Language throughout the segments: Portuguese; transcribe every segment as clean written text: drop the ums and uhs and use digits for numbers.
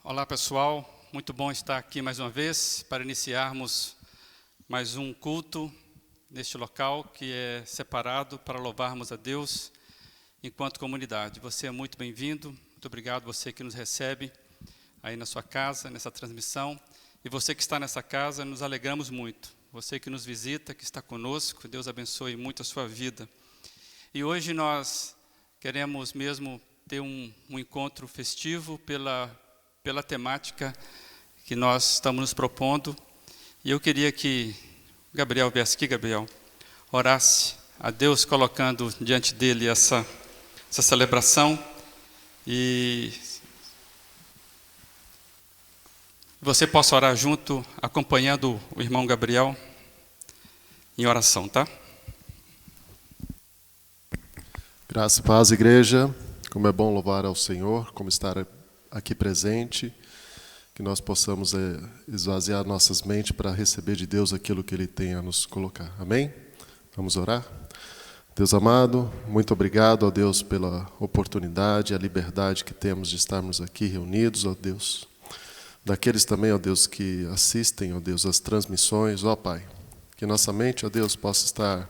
Olá pessoal, muito bom estar aqui mais uma vez para iniciarmos mais um culto neste local que é separado para louvarmos a Deus enquanto comunidade. Você é muito bem-vindo, muito obrigado você que nos recebe aí na sua casa, nessa transmissão. E você que está nessa casa, nos alegramos muito. Você que nos visita, que está conosco, Deus abençoe muito a sua vida. E hoje nós queremos mesmo ter um encontro festivo pela temática que nós estamos nos propondo. E eu queria que Gabriel viesse aqui, Gabriel, orasse a Deus, colocando diante dele essa celebração. E você possa orar junto, acompanhando o irmão Gabriel em oração, tá? Graça e paz, igreja. Como é bom louvar ao Senhor, como estar aqui presente, que nós possamos esvaziar nossas mentes para receber de Deus aquilo que Ele tem a nos colocar. Amém? Vamos orar? Deus amado, muito obrigado, ó Deus, pela oportunidade, a liberdade que temos de estarmos aqui reunidos, ó Deus. Daqueles também, ó Deus, que assistem, ó Deus, as transmissões, ó Pai. Que nossa mente, ó Deus, possa estar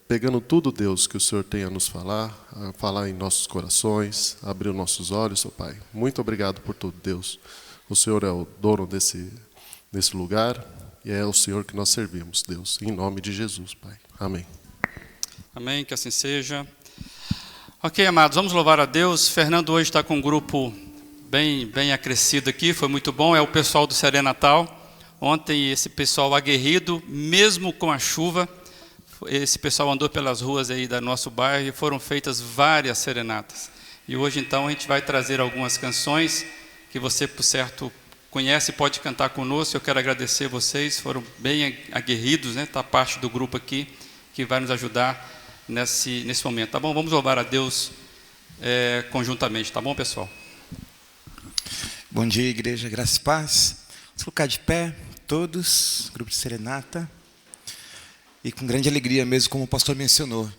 pegando tudo, Deus, que o Senhor tem a nos falar, a falar em nossos corações, abrir os nossos olhos, ó Pai. Muito obrigado por tudo, Deus. O Senhor é o dono desse lugar e é o Senhor que nós servimos, Deus. Em nome de Jesus, Pai. Amém. Amém, que assim seja. Ok, amados, vamos louvar a Deus. Fernando hoje está com um grupo bem acrescido aqui, foi muito bom. É o pessoal do Serenatal. Ontem esse pessoal aguerrido, mesmo com a chuva, esse pessoal andou pelas ruas aí do nosso bairro e foram feitas várias serenatas. E hoje, então, a gente vai trazer algumas canções que você, por certo, conhece e pode cantar conosco. Eu quero agradecer vocês, foram bem aguerridos, né? Tá parte do grupo aqui que vai nos ajudar nesse momento. Tá bom? Vamos louvar a Deus conjuntamente. Tá bom, pessoal? Bom dia, igreja. Graça e paz. Vamos colocar de pé, todos, grupo de serenata. E com grande alegria mesmo, como o pastor mencionou.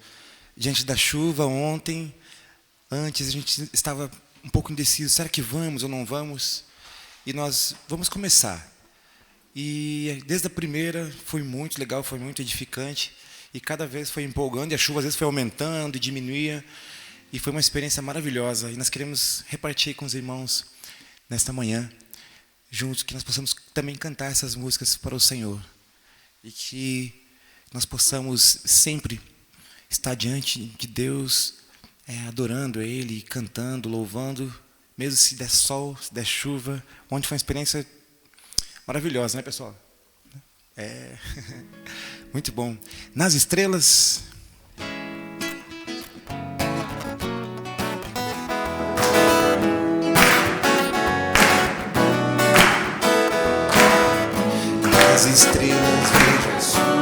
Diante da chuva ontem, antes a gente estava um pouco indeciso, será que vamos ou não vamos? E nós vamos começar. E desde a primeira foi muito legal, foi muito edificante. E cada vez foi empolgando, e a chuva às vezes foi aumentando e diminuía. E foi uma experiência maravilhosa. E nós queremos repartir com os irmãos nesta manhã, juntos, que nós possamos também cantar essas músicas para o Senhor. E que nós possamos sempre estar diante de Deus, adorando Ele, cantando, louvando, mesmo se der sol, se der chuva. Ontem foi uma experiência maravilhosa, né, pessoal? Muito bom. Nas estrelas. Nas estrelas vejo a sua.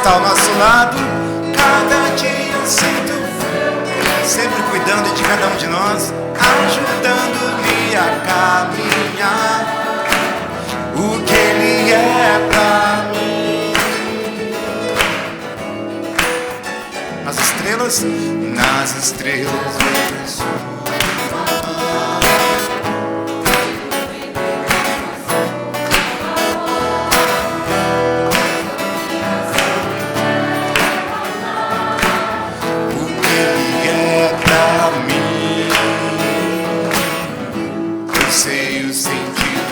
Ao nosso lado, cada dia eu sinto, sempre cuidando de cada um de nós, ajudando-me a caminhar, o que Ele é pra mim. Nas estrelas vejo a sua. Sei o sentido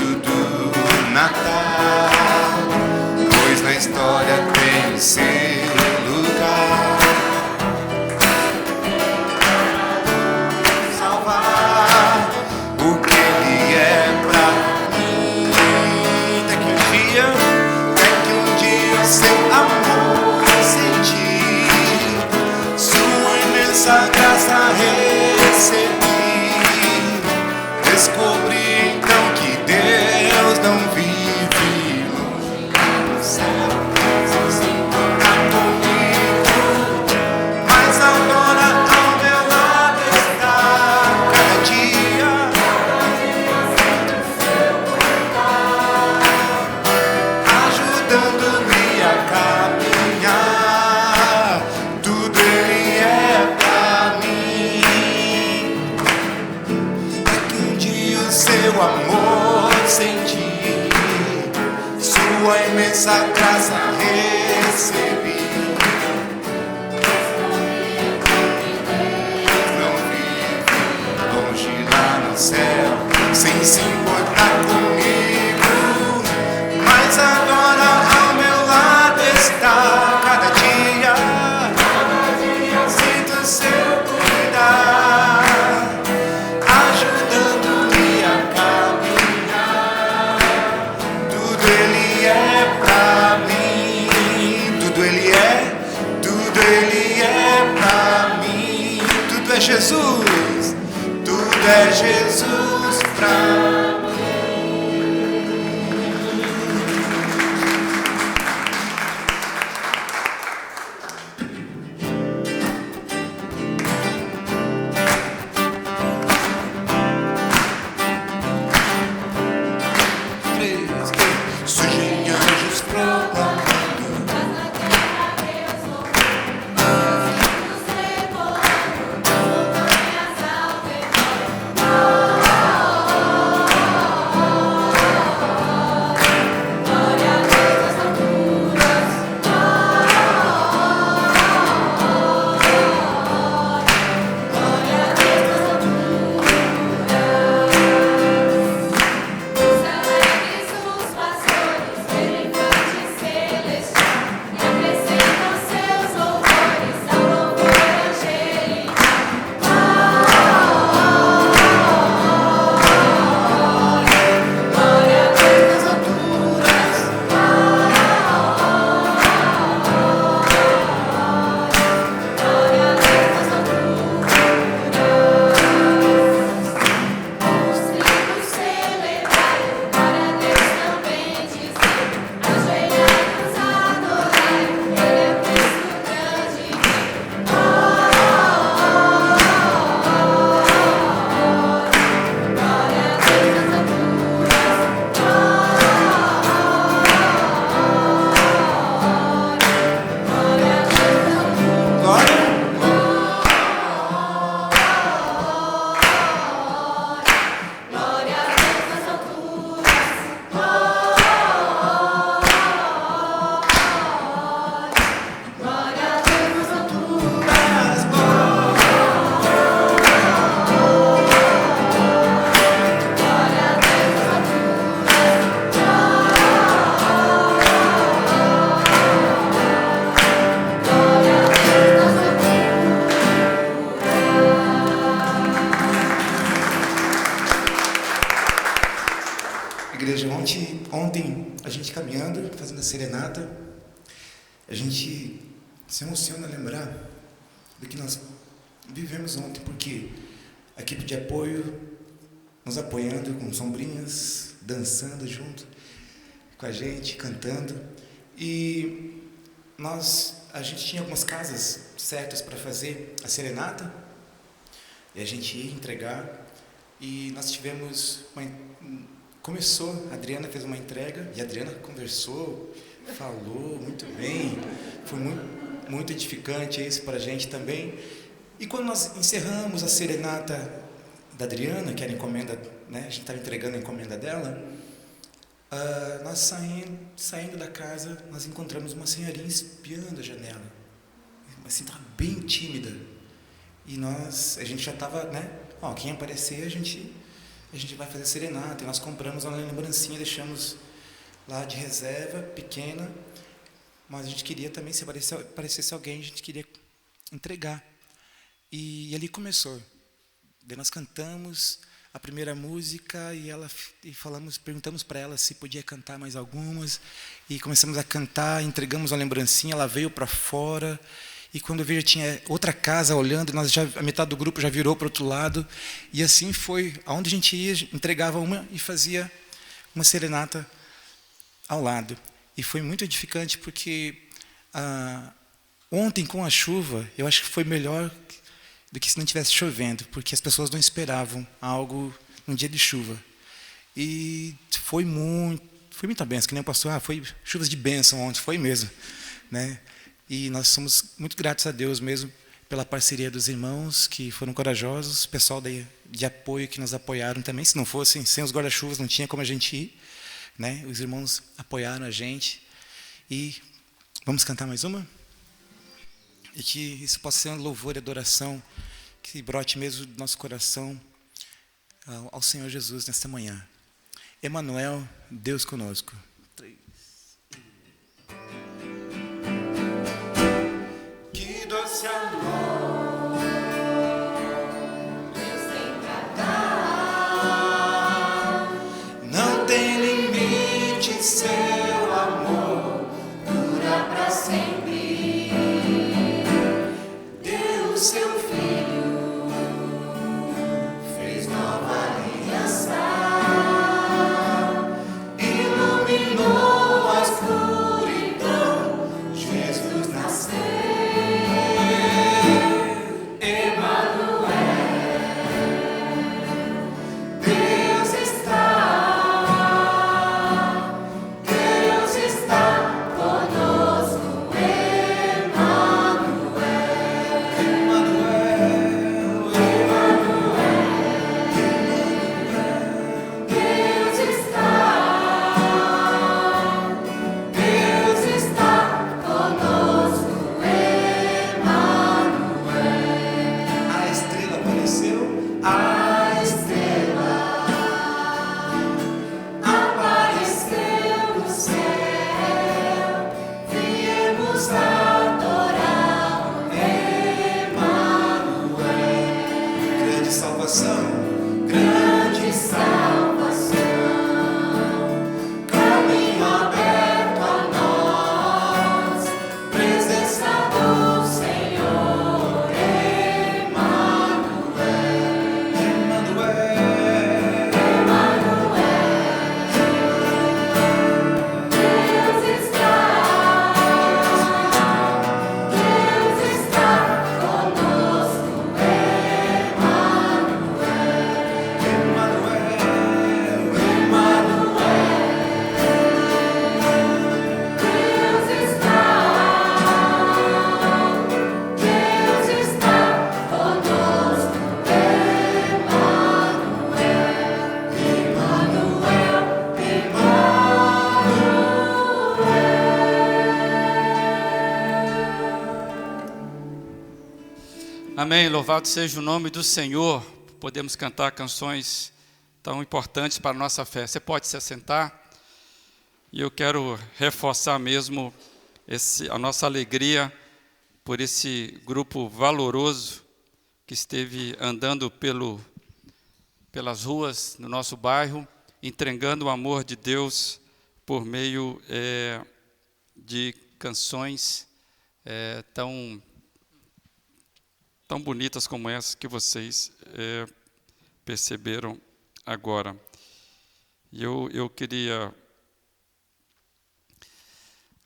Ele é pra mim. Tudo é Jesus, tudo é Jesus pra mim. Surgem anjos proclamando. Igreja, ontem a gente caminhando, fazendo a serenata, a gente se emociona a lembrar do que nós vivemos ontem, porque a equipe de apoio nos apoiando com sombrinhas, dançando junto com a gente, cantando, e a gente tinha algumas casas certas para fazer a serenata, e a gente ia entregar, e nós tivemos começou, a Adriana fez uma entrega, e a Adriana conversou, falou muito bem, foi muito edificante isso para a gente também. E quando nós encerramos a serenata da Adriana, que era a encomenda, né, a gente estava entregando a encomenda dela, nós saindo da casa, nós encontramos uma senhorinha espiando a janela, assim, estava bem tímida, e a gente já estava, né, quem aparecer, a gente vai fazer serenata, e nós compramos uma lembrancinha, deixamos lá de reserva, pequena, mas a gente queria também, se aparecesse alguém, a gente queria entregar. E ali começou. Daí nós cantamos a primeira música perguntamos para ela se podia cantar mais algumas, e começamos a cantar, entregamos uma lembrancinha, ela veio para fora, e quando eu vi, já tinha outra casa olhando, a metade do grupo já virou para o outro lado, e assim foi, aonde a gente ia, entregava uma e fazia uma serenata ao lado. E foi muito edificante, porque ontem, com a chuva, eu acho que foi melhor do que se não tivesse chovendo, porque as pessoas não esperavam algo num dia de chuva. E foi muita bênção, que nem o pastor, foi chuvas de bênção ontem, foi mesmo, né? E nós somos muito gratos a Deus mesmo pela parceria dos irmãos que foram corajosos, pessoal de apoio que nos apoiaram também. Se não fossem, sem os guarda-chuvas não tinha como a gente ir, né? Os irmãos apoiaram a gente. E vamos cantar mais uma? E que isso possa ser um louvor e adoração que brote mesmo do nosso coração ao Senhor Jesus nesta manhã. Emanuel, Deus conosco. Que doce amor Deus tem pra dar, não tem limite, seu amor dura pra sempre. Amém, louvado seja o nome do Senhor. Podemos cantar canções tão importantes para a nossa fé. Você pode se assentar e eu quero reforçar mesmo a nossa alegria por esse grupo valoroso que esteve andando pelas ruas do nosso bairro, entregando o amor de Deus por meio de canções tão bonitas como essa que vocês perceberam agora. E eu queria,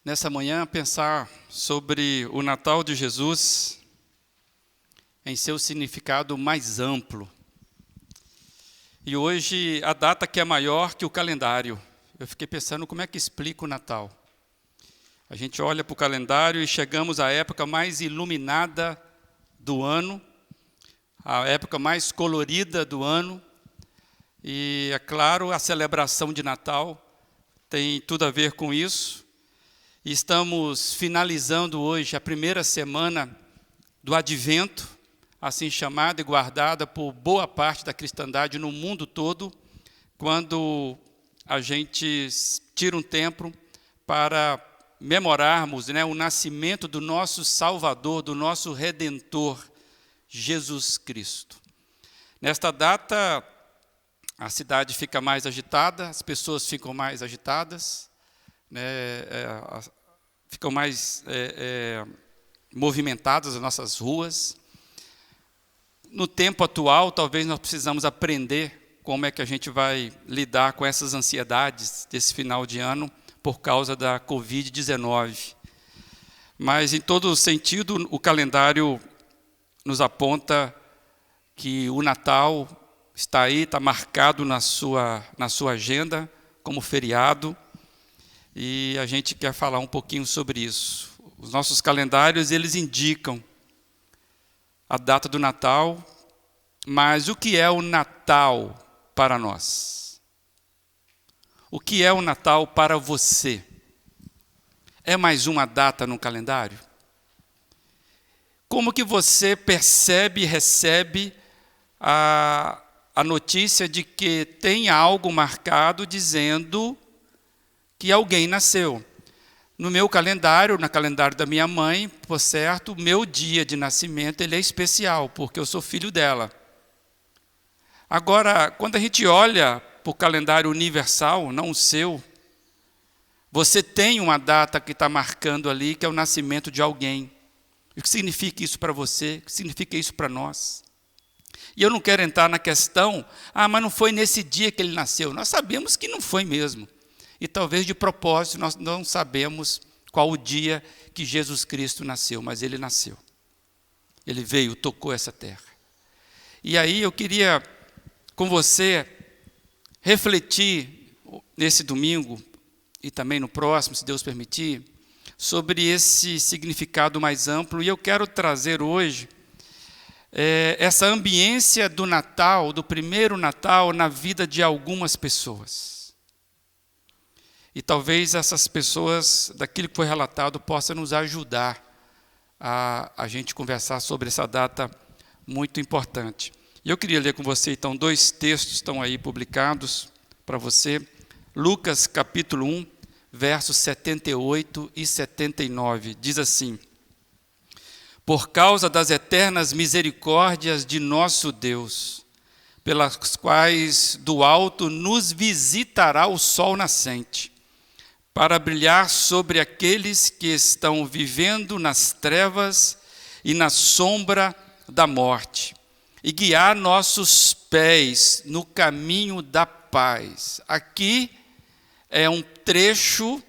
nessa manhã, pensar sobre o Natal de Jesus em seu significado mais amplo. E hoje, a data que é maior que o calendário. Eu fiquei pensando como é que explica o Natal. A gente olha para o calendário e chegamos à época mais iluminada do ano, a época mais colorida do ano, e é claro, a celebração de Natal tem tudo a ver com isso. E estamos finalizando hoje a primeira semana do Advento, assim chamada e guardada por boa parte da cristandade no mundo todo, quando a gente tira um tempo para memorarmos, o nascimento do nosso Salvador, do nosso Redentor, Jesus Cristo. Nesta data, a cidade fica mais agitada, as pessoas ficam mais agitadas, ficam mais movimentadas as nossas ruas. No tempo atual, talvez nós precisamos aprender como é que a gente vai lidar com essas ansiedades desse final de ano, por causa da Covid-19. Mas, em todo sentido, o calendário nos aponta que o Natal está aí, está marcado na sua agenda como feriado, e a gente quer falar um pouquinho sobre isso. Os nossos calendários, eles indicam a data do Natal, mas o que é o Natal para nós? O que é o Natal para você? É mais uma data no calendário? Como que você percebe e recebe a notícia de que tem algo marcado dizendo que alguém nasceu? No meu calendário, no calendário da minha mãe, por certo, o meu dia de nascimento ele é especial, porque eu sou filho dela. Agora, quando a gente olha para o calendário universal, não o seu, você tem uma data que está marcando ali, que é o nascimento de alguém. O que significa isso para você? O que significa isso para nós? E eu não quero entrar na questão, mas não foi nesse dia que ele nasceu. Nós sabemos que não foi mesmo. E talvez de propósito nós não sabemos qual o dia que Jesus Cristo nasceu, mas ele nasceu. Ele veio, tocou essa terra. E aí eu queria, com você, refletir nesse domingo e também no próximo, se Deus permitir, sobre esse significado mais amplo. E eu quero trazer hoje essa ambiência do Natal, do primeiro Natal, na vida de algumas pessoas. E talvez essas pessoas, daquilo que foi relatado, possam nos ajudar a gente conversar sobre essa data muito importante. E eu queria ler com você, então, 2 textos estão aí publicados para você. Lucas, capítulo 1, versos 78 e 79. Diz assim: Por causa das eternas misericórdias de nosso Deus, pelas quais do alto nos visitará o sol nascente, para brilhar sobre aqueles que estão vivendo nas trevas e na sombra da morte, e guiar nossos pés no caminho da paz. Aqui é um trecho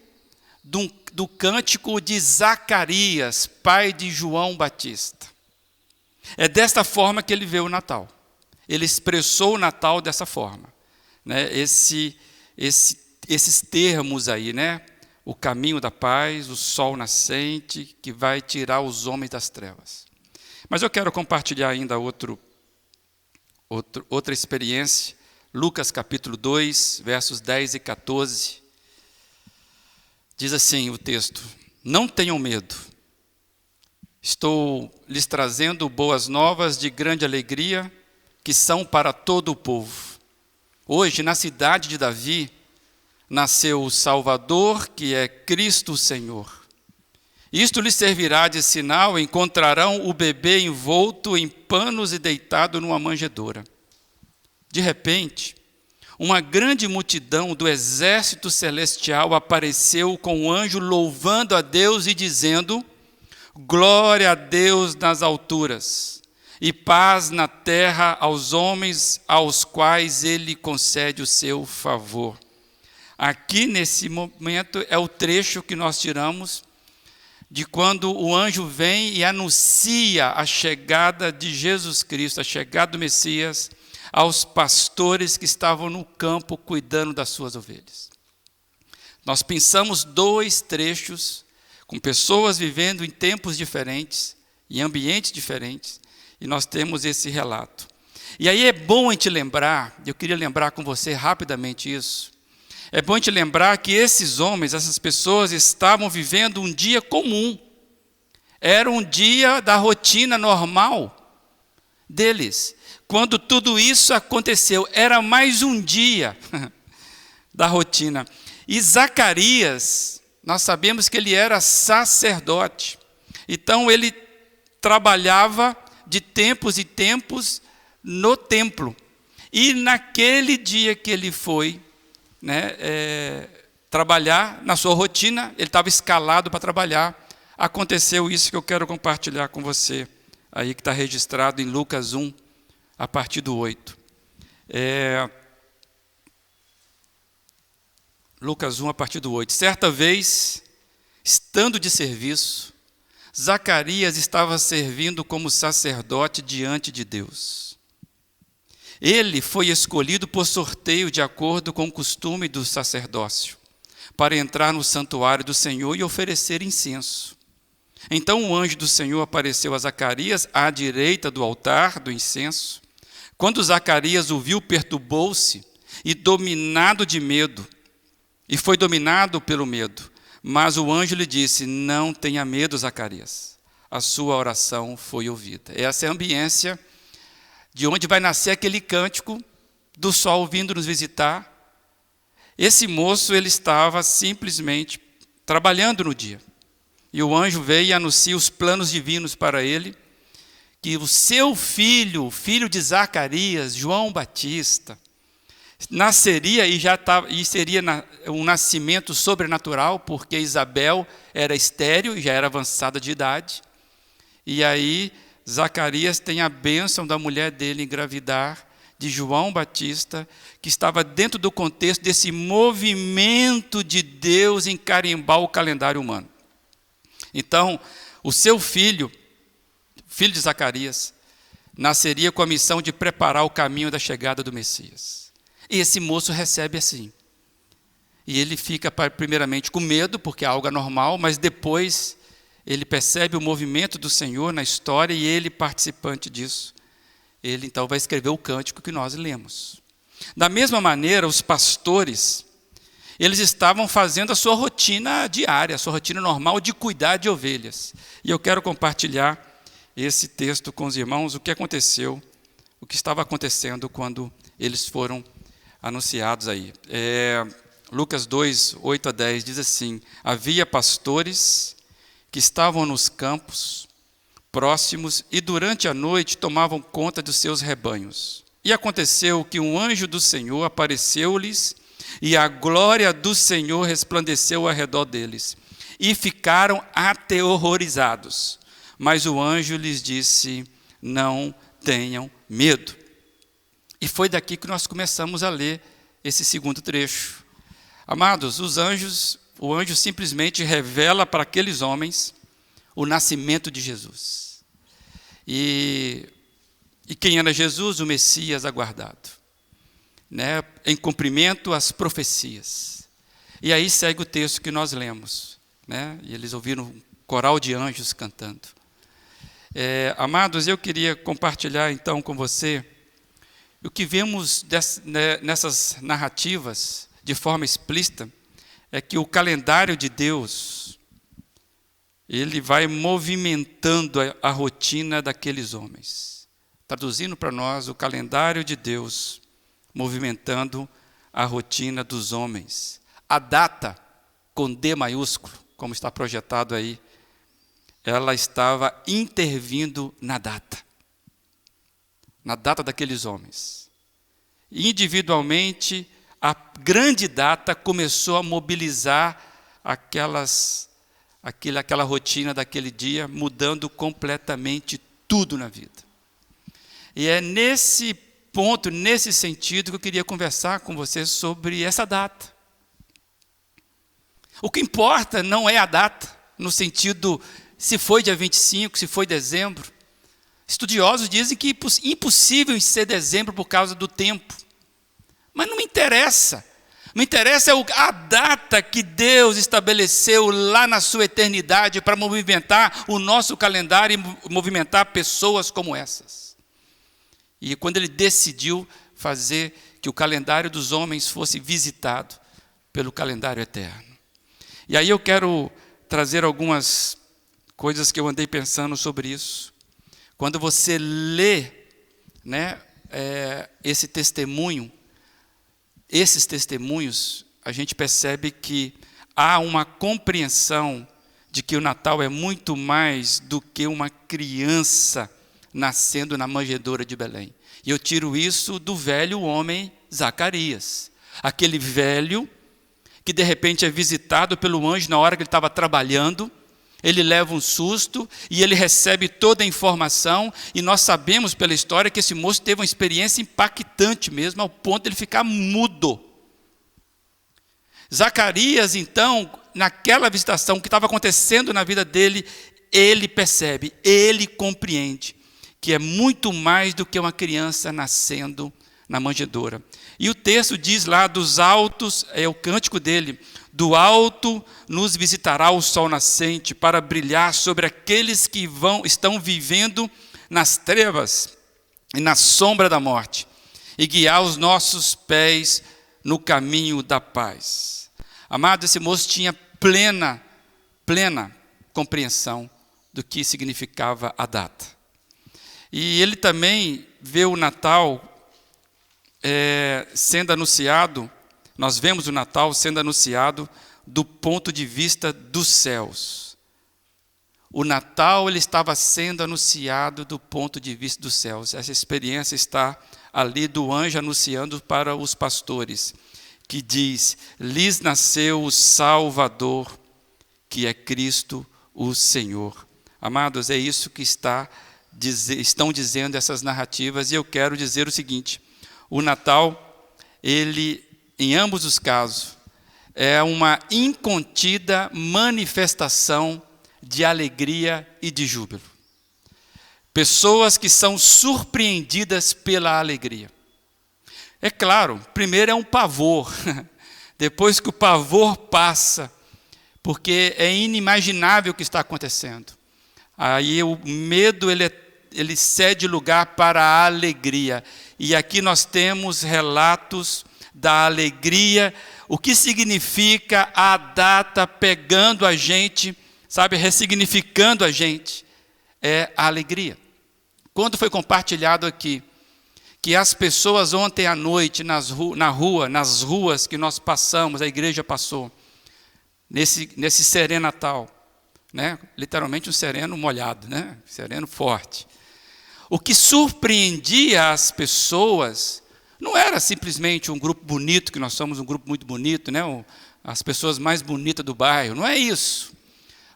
do cântico de Zacarias, pai de João Batista. É desta forma que ele vê o Natal. Ele expressou o Natal dessa forma, esses termos aí, o caminho da paz, o sol nascente, que vai tirar os homens das trevas. Mas eu quero compartilhar ainda outra experiência. Lucas capítulo 2, versos 10 e 14. Diz assim o texto: Não tenham medo, Estou lhes trazendo boas novas de grande alegria, que são para todo o povo. Hoje, na cidade de Davi, nasceu o Salvador, que é Cristo o Senhor. Isto lhes servirá de sinal: encontrarão o bebê envolto em panos e deitado numa manjedoura. De repente, uma grande multidão do exército celestial apareceu com o anjo louvando a Deus e dizendo: glória a Deus nas alturas, e paz na terra aos homens aos quais ele concede o seu favor. Aqui nesse momento é o trecho que nós tiramos de quando o anjo vem e anuncia a chegada de Jesus Cristo, a chegada do Messias, aos pastores que estavam no campo cuidando das suas ovelhas. Nós pensamos 2 trechos com pessoas vivendo em tempos diferentes, em ambientes diferentes, e nós temos esse relato. E aí é bom a gente lembrar, eu queria lembrar com você rapidamente isso, é bom a gente lembrar que esses homens, essas pessoas estavam vivendo um dia comum, era um dia da rotina normal deles. Quando tudo isso aconteceu, era mais um dia da rotina. E Zacarias, nós sabemos que ele era sacerdote. Então ele trabalhava de tempos em tempos no templo. E naquele dia que ele foi trabalhar, na sua rotina, ele estava escalado para trabalhar, aconteceu isso que eu quero compartilhar com você, aí que está registrado em Lucas 1, a partir do 8. Lucas 1, a partir do 8. Certa vez, estando de serviço, Zacarias estava servindo como sacerdote diante de Deus. Ele foi escolhido por sorteio de acordo com o costume do sacerdócio, para entrar no santuário do Senhor e oferecer incenso. Então o anjo do Senhor apareceu a Zacarias à direita do altar do incenso. Quando Zacarias o viu, perturbou-se e dominado de medo, e foi dominado pelo medo. Mas o anjo lhe disse: não tenha medo, Zacarias, a sua oração foi ouvida. Essa é a ambiência de onde vai nascer aquele cântico do sol vindo nos visitar. Esse moço, ele estava simplesmente trabalhando no dia. E o anjo veio e anuncia os planos divinos para ele, que o seu filho, o filho de Zacarias, João Batista, nasceria e seria um nascimento sobrenatural, porque Isabel era estéril e já era avançada de idade. E aí Zacarias tem a bênção da mulher dele engravidar de João Batista, que estava dentro do contexto desse movimento de Deus em carimbar o calendário humano. Então, o seu filho de Zacarias, nasceria com a missão de preparar o caminho da chegada do Messias. E esse moço recebe assim. E ele fica primeiramente com medo, porque é algo anormal, mas depois ele percebe o movimento do Senhor na história e ele, participante disso, ele então vai escrever o cântico que nós lemos. Da mesma maneira, os pastores, eles estavam fazendo a sua rotina diária, a sua rotina normal de cuidar de ovelhas. E eu quero compartilhar esse texto com os irmãos, o que aconteceu, o que estava acontecendo quando eles foram anunciados aí. Lucas 2, 8 a 10 diz assim: havia pastores que estavam nos campos próximos e durante a noite tomavam conta dos seus rebanhos. E aconteceu que um anjo do Senhor apareceu-lhes e a glória do Senhor resplandeceu ao redor deles. E ficaram aterrorizados. Mas o anjo lhes disse: não tenham medo. E foi daqui que nós começamos a ler esse segundo trecho. Amados, o anjo simplesmente revela para aqueles homens o nascimento de Jesus. E quem era Jesus? O Messias aguardado, em cumprimento às profecias. E aí segue o texto que nós lemos, e eles ouviram um coral de anjos cantando. Amados, eu queria compartilhar então com você o que vemos nessas narrativas de forma explícita, é que o calendário de Deus, ele vai movimentando a rotina daqueles homens. Traduzindo para nós, o calendário de Deus movimentando a rotina dos homens. A data, com D maiúsculo, como está projetado aí, ela estava intervindo na data daqueles homens. Individualmente, a grande data começou a mobilizar aquela rotina daquele dia, mudando completamente tudo na vida. E é nesse ponto, nesse sentido, que eu queria conversar com vocês sobre essa data. O que importa não é a data, no sentido se foi dia 25, se foi dezembro. Estudiosos dizem que é impossível ser dezembro por causa do tempo. Mas não me interessa. Me interessa a data que Deus estabeleceu lá na sua eternidade para movimentar o nosso calendário e movimentar pessoas como essas. E quando ele decidiu fazer que o calendário dos homens fosse visitado pelo calendário eterno. E aí eu quero trazer algumas coisas que eu andei pensando sobre isso. Quando você lê, né, esses testemunhos, a gente percebe que há uma compreensão de que o Natal é muito mais do que uma criança nascendo na manjedoura de Belém. E eu tiro isso do velho homem Zacarias. Aquele velho que de repente é visitado pelo anjo na hora que ele estava trabalhando, ele leva um susto e ele recebe toda a informação, e nós sabemos pela história que esse moço teve uma experiência impactante mesmo, ao ponto de ele ficar mudo. Zacarias, então, naquela visitação que estava acontecendo na vida dele, ele percebe, ele compreende que é muito mais do que uma criança nascendo na manjedoura. E o texto diz lá dos altos, é o cântico dele, do alto nos visitará o sol nascente para brilhar sobre aqueles que estão vivendo nas trevas e na sombra da morte, e guiar os nossos pés no caminho da paz. Amado, esse moço tinha plena compreensão do que significava a data. E ele também vê o Natal sendo anunciado, nós vemos o Natal sendo anunciado do ponto de vista dos céus. O Natal ele estava sendo anunciado do ponto de vista dos céus. Essa experiência está ali do anjo anunciando para os pastores, que diz: lhes nasceu o Salvador, que é Cristo o Senhor. Amados, é isso que estão dizendo essas narrativas, e eu quero dizer o seguinte: o Natal, ele, em ambos os casos, é uma incontida manifestação de alegria e de júbilo. Pessoas que são surpreendidas pela alegria. É claro, primeiro é um pavor, depois que o pavor passa, porque é inimaginável o que está acontecendo. Aí o medo ele cede lugar para a alegria. E aqui nós temos relatos da alegria, o que significa a data pegando a gente, sabe, ressignificando a gente, é a alegria. Quando foi compartilhado aqui, que as pessoas ontem à noite, nas ruas que nós passamos, a igreja passou, nesse sereno Natal, né? Literalmente um sereno molhado, né? Sereno forte. O que surpreendia as pessoas não era simplesmente um grupo bonito, que nós somos um grupo muito bonito, né? As pessoas mais bonitas do bairro, não é isso.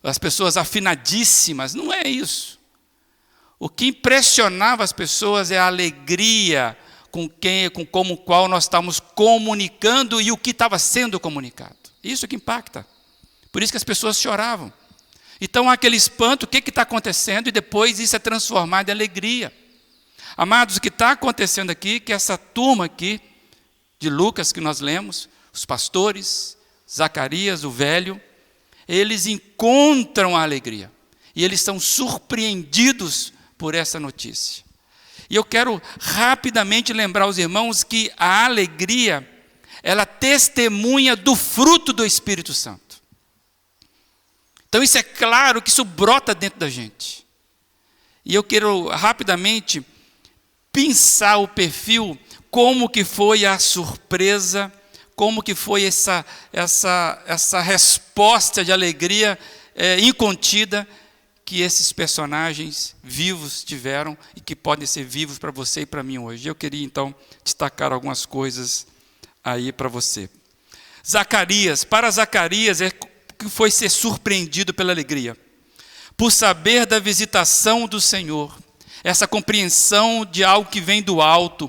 As pessoas afinadíssimas, não é isso. O que impressionava as pessoas é a alegria com o qual nós estamos comunicando e o que estava sendo comunicado. Isso que impacta. Por isso que as pessoas choravam. Então há aquele espanto, o que está acontecendo? E depois isso é transformado em alegria. Amados, o que está acontecendo aqui, que essa turma aqui, de Lucas que nós lemos, os pastores, Zacarias, o velho, eles encontram a alegria. E eles são surpreendidos por essa notícia. E eu quero rapidamente lembrar aos irmãos que a alegria, ela testemunha do fruto do Espírito Santo. Então isso é claro que isso brota dentro da gente. E eu quero rapidamente pensar o perfil, como que foi a surpresa, como que foi essa resposta de alegria incontida que esses personagens vivos tiveram e que podem ser vivos para você e para mim hoje. Eu queria então destacar algumas coisas aí para você. Zacarias, para Zacarias que foi ser surpreendido pela alegria, por saber da visitação do Senhor, essa compreensão de algo que vem do alto,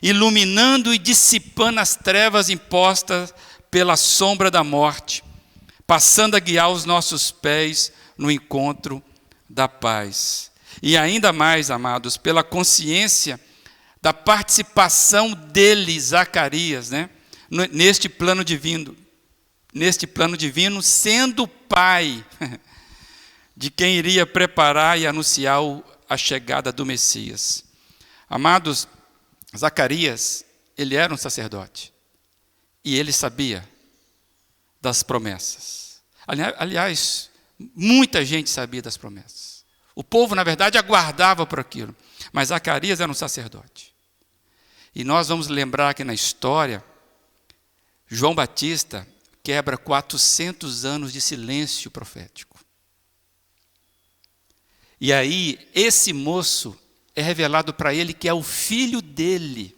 iluminando e dissipando as trevas impostas pela sombra da morte, passando a guiar os nossos pés no encontro da paz. E ainda mais, amados, pela consciência da participação dele, Zacarias, né, neste plano divino, sendo pai de quem iria preparar e anunciar a chegada do Messias. Amados, Zacarias, ele era um sacerdote e ele sabia das promessas. Aliás, muita gente sabia das promessas. O povo, na verdade, aguardava por aquilo, mas Zacarias era um sacerdote. E nós vamos lembrar que na história, João Batista quebra 400 anos de silêncio profético. E aí, esse moço é revelado para ele que é o filho dele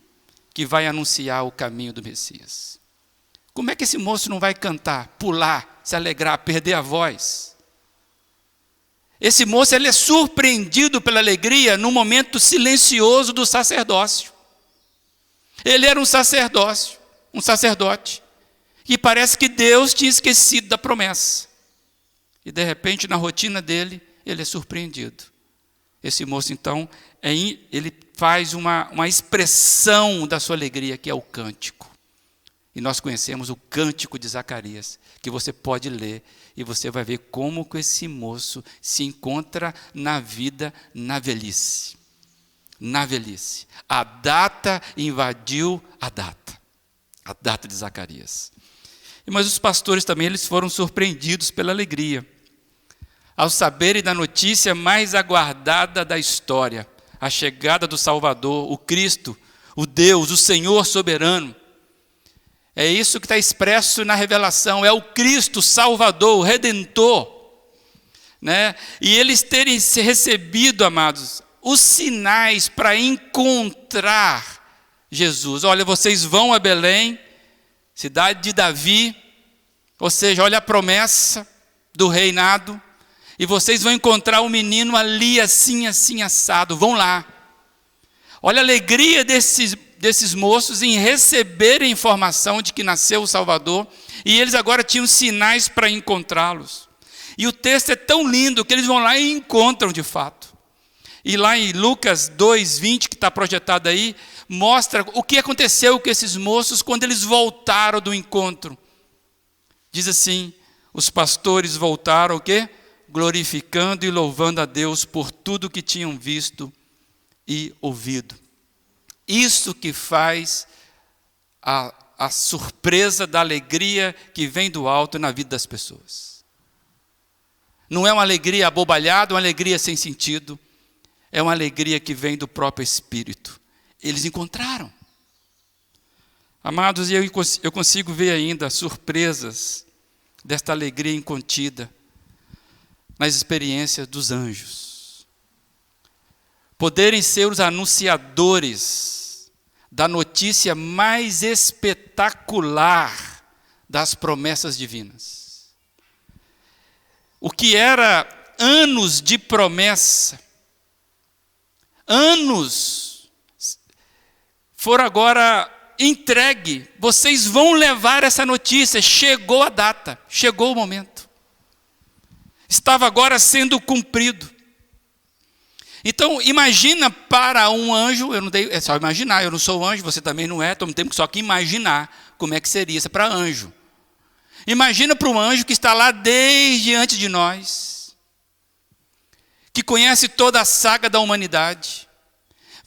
que vai anunciar o caminho do Messias. Como é que esse moço não vai cantar, pular, se alegrar, perder a voz? Esse moço ele é surpreendido pela alegria no momento silencioso do sacerdócio. Ele era um sacerdote, e parece que Deus tinha esquecido da promessa. E de repente, na rotina dele, ele é surpreendido. Esse moço, então, ele faz uma expressão da sua alegria, que é o cântico. E nós conhecemos o cântico de Zacarias, que você pode ler, e você vai ver como que esse moço se encontra na vida, na velhice. Na velhice. A data invadiu a data de Zacarias. Mas os pastores também, eles foram surpreendidos pela alegria, ao saberem da notícia mais aguardada da história, a chegada do Salvador, o Cristo, o Deus, o Senhor soberano. É isso que está expresso na revelação, é o Cristo Salvador, o Redentor, né? E eles terem recebido, amados, os sinais para encontrar Jesus. Olha, vocês vão a Belém, cidade de Davi, ou seja, olha a promessa do reinado, e vocês vão encontrar um menino ali assim, assim, assado, vão lá. Olha a alegria desses moços em receber a informação de que nasceu o Salvador, e eles agora tinham sinais para encontrá-los. E o texto é tão lindo que eles vão lá e encontram de fato. E lá em Lucas 2:20, que está projetado aí, mostra o que aconteceu com esses moços quando eles voltaram do encontro. Diz assim, os pastores voltaram o quê? Glorificando e louvando a Deus por tudo que tinham visto e ouvido. Isso que faz a surpresa da alegria que vem do alto na vida das pessoas. Não é uma alegria abobalhada, uma alegria sem sentido. É uma alegria que vem do próprio Espírito. Eles encontraram. Amados, e eu consigo ver ainda surpresas desta alegria incontida nas experiências dos anjos. Poderem ser os anunciadores da notícia mais espetacular das promessas divinas. O que era anos de promessa, anos, foram agora entregue. Vocês vão levar essa notícia, chegou a data, chegou o momento. Estava agora sendo cumprido. Então, imagina para um anjo, é só imaginar, eu não sou anjo, você também não é, então temos só que imaginar como é que seria isso para anjo. Imagina para um anjo que está lá desde antes de nós, que conhece toda a saga da humanidade,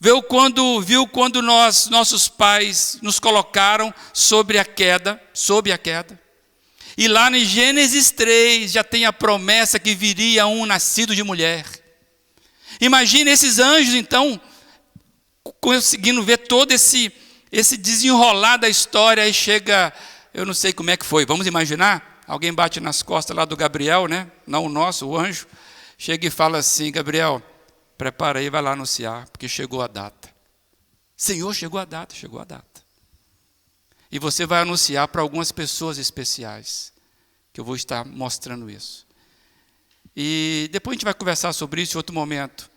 viu quando nossos pais nos colocaram sob a queda, E lá em Gênesis 3 já tem a promessa que viria um nascido de mulher. Imagine esses anjos, então, conseguindo ver todo esse desenrolar da história. Aí chega, eu não sei como é que foi, vamos imaginar? Alguém bate nas costas lá do Gabriel, né? Não o nosso, o anjo. Chega e fala assim: Gabriel, prepara aí, vai lá anunciar, porque chegou a data. Senhor, chegou a data, chegou a data. E você vai anunciar para algumas pessoas especiais, que eu vou estar mostrando isso. E depois a gente vai conversar sobre isso em outro momento.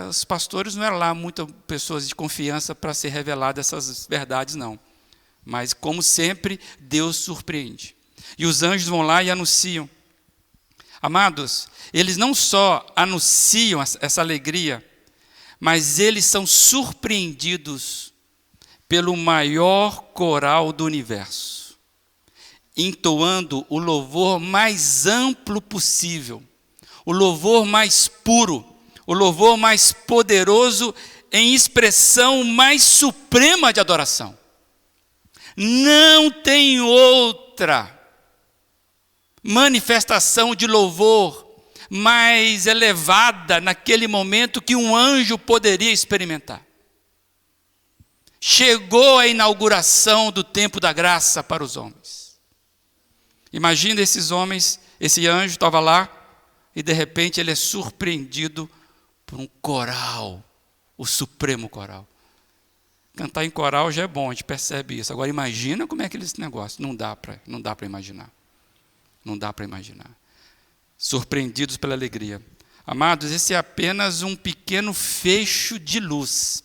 Os pastores não eram lá muitas pessoas de confiança para ser reveladas essas verdades, não. Mas, como sempre, Deus surpreende. E os anjos vão lá e anunciam. Amados, eles não só anunciam essa alegria, mas eles são surpreendidos pelo maior coral do universo, entoando o louvor mais amplo possível, o louvor mais puro, o louvor mais poderoso em expressão mais suprema de adoração. Não tem outra manifestação de louvor mais elevada naquele momento que um anjo poderia experimentar. Chegou a inauguração do tempo da graça para os homens. Imagina esses homens, esse anjo estava lá e de repente ele é surpreendido por um coral, o supremo coral. Cantar em coral já é bom, a gente percebe isso. Agora imagina como é aquele negócio. Não dá para imaginar. Não dá para imaginar. Surpreendidos pela alegria. Amados, esse é apenas um pequeno fecho de luz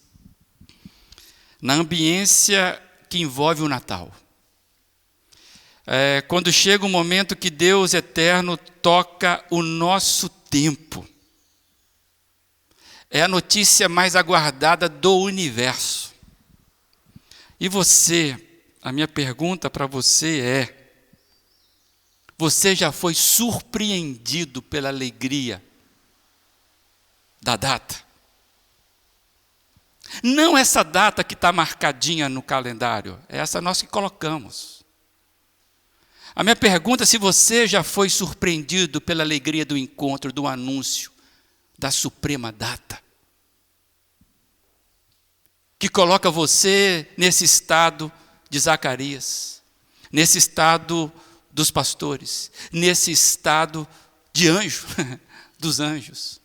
na ambiência que envolve o Natal. Quando chega o momento que Deus eterno toca o nosso tempo. É a notícia mais aguardada do universo. E você, a minha pergunta para você é: você já foi surpreendido pela alegria da data? Não essa data que está marcadinha no calendário, é essa nós que colocamos. A minha pergunta é se você já foi surpreendido pela alegria do encontro, do anúncio da suprema data, que coloca você nesse estado de Zacarias, nesse estado dos pastores, nesse estado de anjo, dos anjos,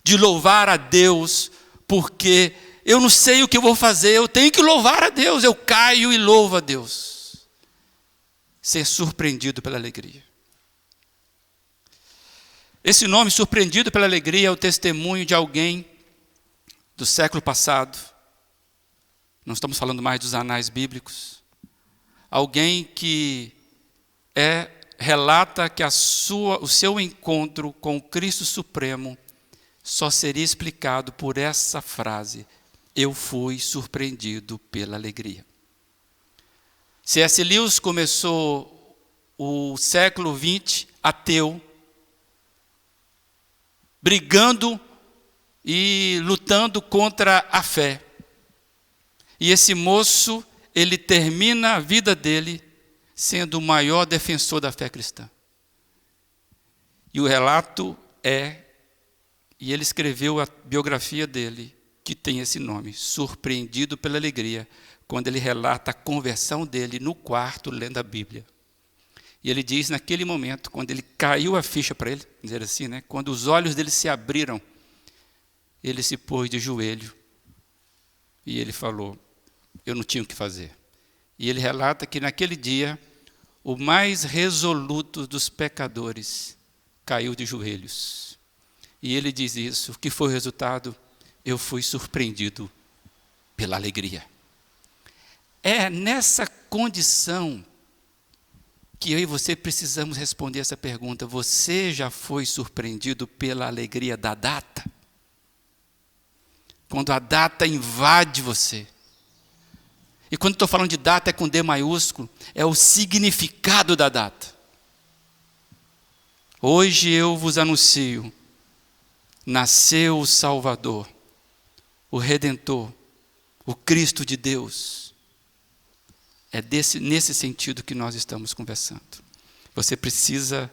de louvar a Deus, porque eu não sei o que eu vou fazer, eu tenho que louvar a Deus, eu caio e louvo a Deus. Ser surpreendido pela alegria. Esse nome, surpreendido pela alegria, é o testemunho de alguém do século passado. Não estamos falando mais dos anais bíblicos. Alguém que relata que o seu encontro com o Cristo Supremo só seria explicado por essa frase: eu fui surpreendido pela alegria. C.S. Lewis começou o século XX ateu, brigando e lutando contra a fé. E esse moço, ele termina a vida dele sendo o maior defensor da fé cristã. E o relato e ele escreveu a biografia dele, que tem esse nome, Surpreendido pela Alegria, quando ele relata a conversão dele no quarto, lendo a Bíblia. E ele diz, naquele momento, quando ele caiu a ficha para ele, dizer assim, né, quando os olhos dele se abriram, ele se pôs de joelho e ele falou: eu não tinha o que fazer. E ele relata que naquele dia, o mais resoluto dos pecadores caiu de joelhos. E ele diz isso, que foi o resultado? Eu fui surpreendido pela alegria. É nessa condição que eu e você precisamos responder essa pergunta. Você já foi surpreendido pela alegria da data? Quando a data invade você. E quando estou falando de data é com D maiúsculo, é o significado da data. Hoje eu vos anuncio, nasceu o Salvador, o Redentor, o Cristo de Deus. É nesse sentido que nós estamos conversando. Você precisa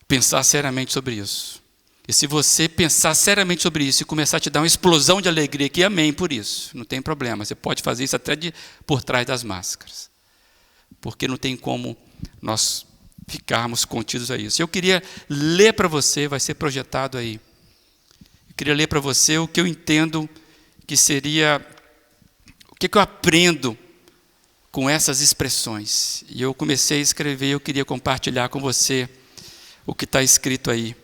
pensar seriamente sobre isso. E se você pensar seriamente sobre isso e começar a te dar uma explosão de alegria, que amém por isso, não tem problema. Você pode fazer isso até por trás das máscaras. Porque não tem como nós ficarmos contidos a isso. Eu queria ler para você, vai ser projetado aí. Eu queria ler para você o que eu entendo que seria, o que eu aprendo com essas expressões. E eu comecei a escrever, eu queria compartilhar com você o que está escrito aí.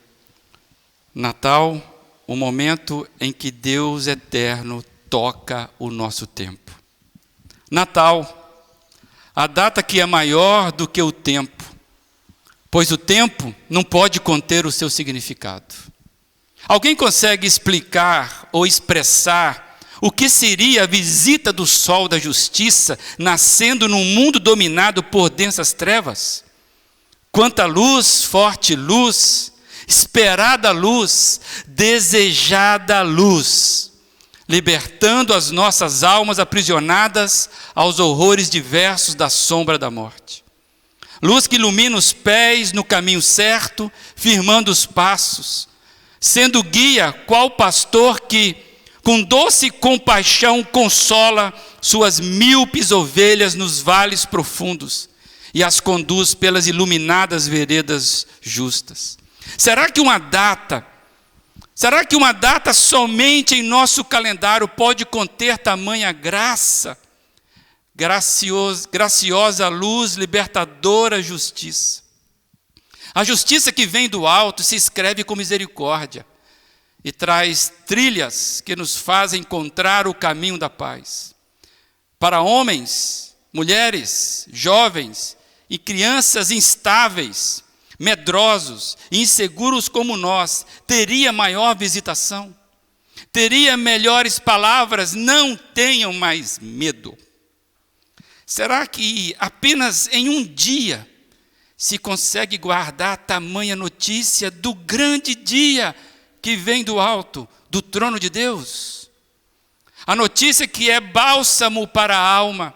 Natal, o momento em que Deus eterno toca o nosso tempo. Natal, a data que é maior do que o tempo, pois o tempo não pode conter o seu significado. Alguém consegue explicar ou expressar o que seria a visita do sol da justiça nascendo num mundo dominado por densas trevas? Quanta luz, forte luz, esperada luz, desejada luz, libertando as nossas almas aprisionadas aos horrores diversos da sombra da morte. Luz que ilumina os pés no caminho certo, firmando os passos, sendo guia qual pastor que, com doce compaixão, consola suas míopes ovelhas nos vales profundos e as conduz pelas iluminadas veredas justas. Será que uma data somente em nosso calendário pode conter tamanha graça, graciosa luz, libertadora justiça? A justiça que vem do alto se escreve com misericórdia e traz trilhas que nos fazem encontrar o caminho da paz. Para homens, mulheres, jovens e crianças instáveis, medrosos, inseguros como nós, teria maior visitação? Teria melhores palavras? Não tenham mais medo. Será que apenas em um dia se consegue guardar tamanha notícia do grande dia que vem do alto, do trono de Deus? A notícia que é bálsamo para a alma,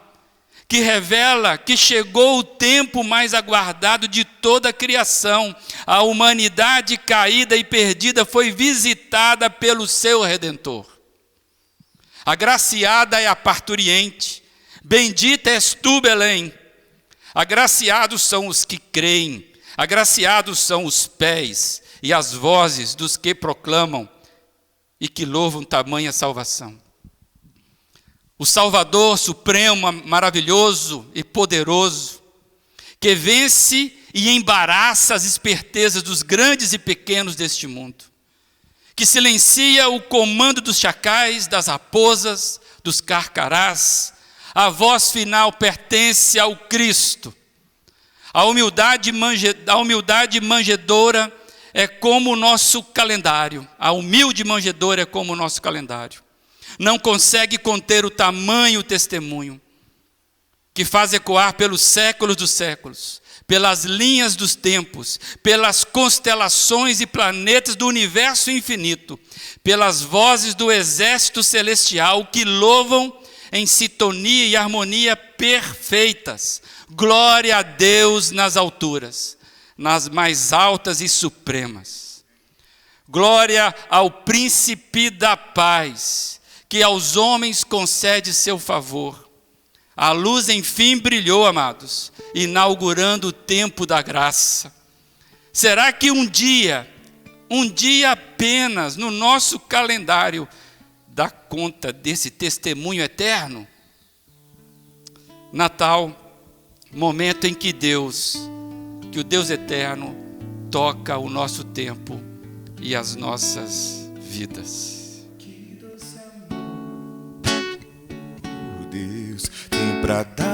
que revela que chegou o tempo mais aguardado de toda a criação. A humanidade caída e perdida foi visitada pelo seu Redentor. Agraciada é a parturiente, bendita és tu, Belém. Agraciados são os que creem, agraciados são os pés e as vozes dos que proclamam e que louvam tamanha salvação. O Salvador supremo, maravilhoso e poderoso, que vence e embaraça as espertezas dos grandes e pequenos deste mundo, que silencia o comando dos chacais, das raposas, dos carcarás. A voz final pertence ao Cristo. A humildade manjedora é como o nosso calendário. A humilde manjedora é como o nosso calendário. Não consegue conter o tamanho testemunho que faz ecoar pelos séculos dos séculos, pelas linhas dos tempos, pelas constelações e planetas do universo infinito, pelas vozes do exército celestial que louvam em sintonia e harmonia perfeitas. Glória a Deus nas alturas, nas mais altas e supremas. Glória ao príncipe da paz, que aos homens concede seu favor. A luz enfim brilhou, amados, inaugurando o tempo da graça. Será que um dia apenas no nosso calendário dá conta desse testemunho eterno? Natal, momento em que o Deus eterno toca o nosso tempo e as nossas vidas. Pra dar,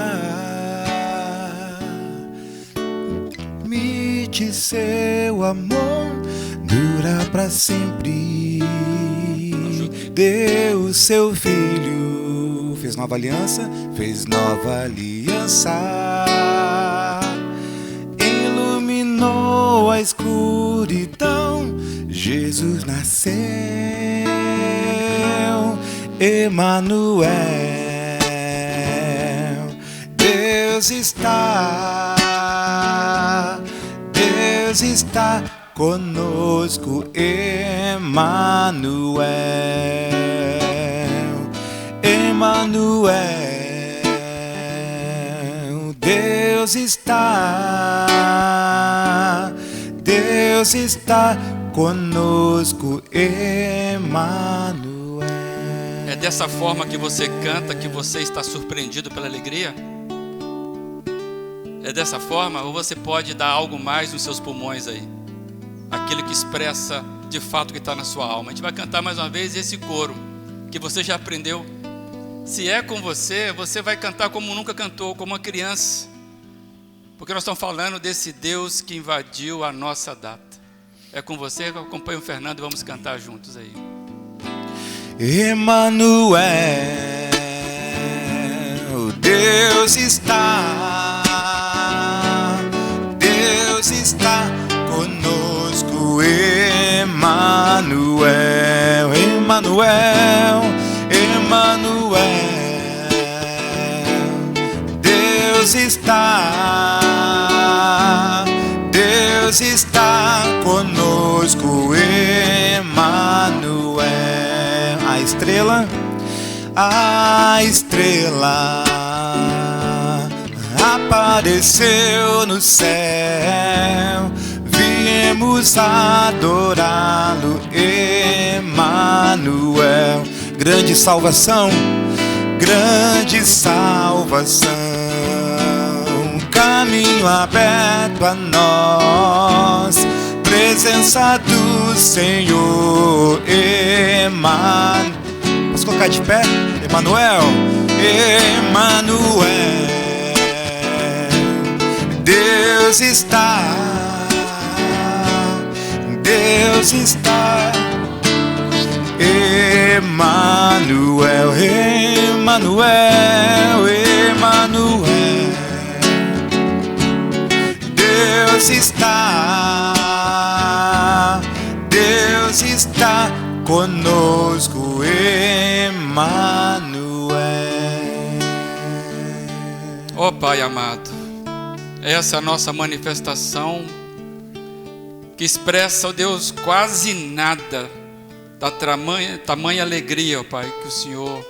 me seu amor dura pra sempre. Deu seu filho, fez nova aliança, iluminou a escuridão. Jesus nasceu, Emanuel. Deus está conosco, Emanuel, Emanuel. Deus está conosco, Emanuel. É dessa forma que você canta, que você está surpreendido pela alegria? É dessa forma? Ou você pode dar algo mais nos seus pulmões aí? Aquilo que expressa de fato o que está na sua alma. A gente vai cantar mais uma vez esse coro que você já aprendeu. Se é com você, você vai cantar como nunca cantou, como uma criança. Porque nós estamos falando desse Deus que invadiu a nossa data. É com você que eu acompanho o Fernando e vamos cantar juntos aí. Emanuel, Deus está conosco, Emanuel, Emanuel, Emanuel. Deus está conosco, Emanuel. A estrela apareceu no céu, viemos adorá-lo, Emanuel. Grande salvação, caminho aberto a nós, presença do Senhor, Emanuel. Vamos colocar de pé? Emanuel, Emanuel. Deus está, Emanuel, Emanuel, Emanuel. Deus está conosco, Emanuel. Ó Pai amado, essa é a nossa manifestação que expressa, ó Deus, quase nada da tamanha alegria, ó Pai, que o Senhor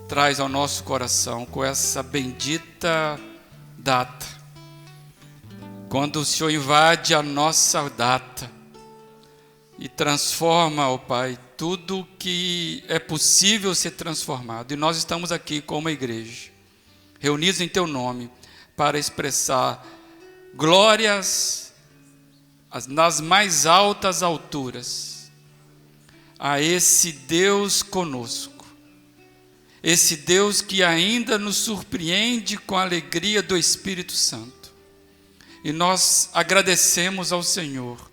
traz ao nosso coração com essa bendita data. Quando o Senhor invade a nossa data e transforma, ó Pai, tudo que é possível ser transformado. E nós estamos aqui como igreja, reunidos em Teu nome, para expressar glórias nas mais altas alturas a esse Deus conosco, esse Deus que ainda nos surpreende com a alegria do Espírito Santo. E nós agradecemos ao Senhor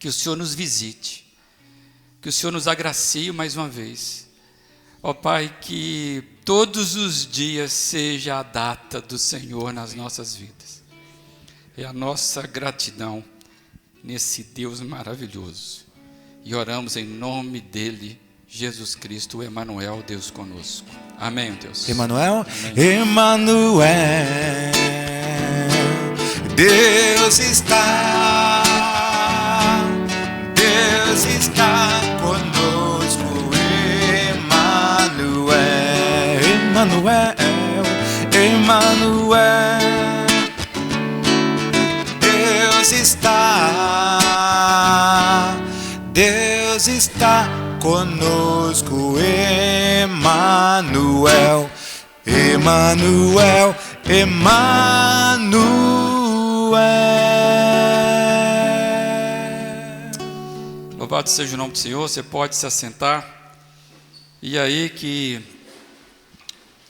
que o Senhor nos visite, que o Senhor nos agracie mais uma vez. Ó Pai, que todos os dias seja a data do Senhor nas nossas vidas. É a nossa gratidão nesse Deus maravilhoso. E oramos em nome dele, Jesus Cristo, o Emanuel, Deus conosco. Amém, Deus. Emanuel, Amém. Emanuel. Deus está conosco, Emanuel, Emanuel, Emanuel. Deus está conosco, Emanuel, Emanuel, Emanuel. Louvado seja o nome do Senhor. Você pode se assentar. E aí que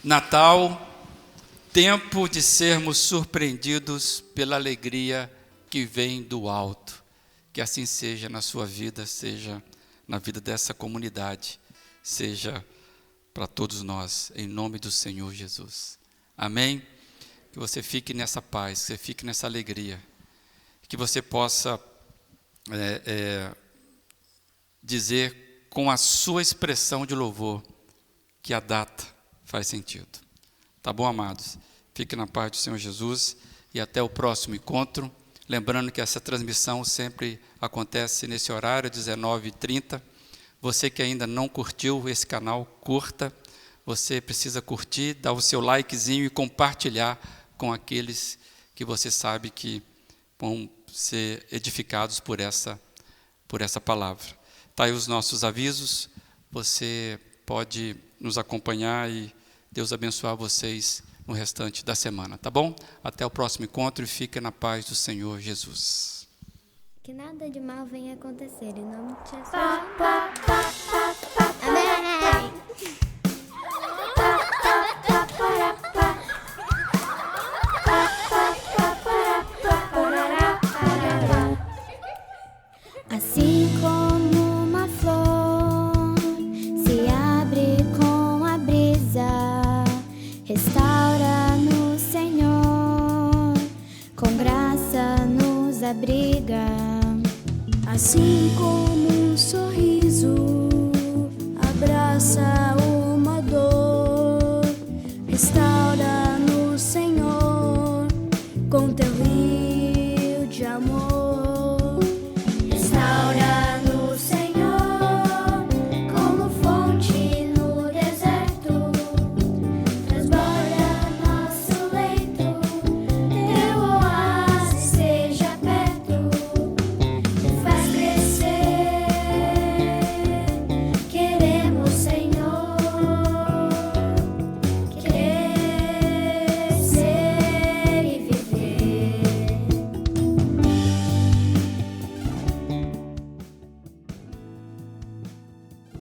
Natal, tempo de sermos surpreendidos pela alegria que vem do alto. Que assim seja na sua vida, seja na vida dessa comunidade, seja para todos nós, em nome do Senhor Jesus. Amém? Que você fique nessa paz, que você fique nessa alegria, que você possa dizer com a sua expressão de louvor que a data faz sentido. Tá bom, amados? Fique na paz do Senhor Jesus e até o próximo encontro. Lembrando que essa transmissão sempre acontece nesse horário, 19h30. Você que ainda não curtiu esse canal, curta. Você precisa curtir, dar o seu likezinho e compartilhar com aqueles que você sabe que vão ser edificados por essa palavra. Tá aí os nossos avisos. Você pode nos acompanhar e Deus abençoar vocês no restante da semana, tá bom? Até o próximo encontro e fique na paz do Senhor Jesus. Que nada de mal venha acontecer, em nome de Jesus. Amém. Assim como uma flor se abre com a brisa, restaura-nos, Senhor, com graça nos abriga. Assim como um sorriso abraça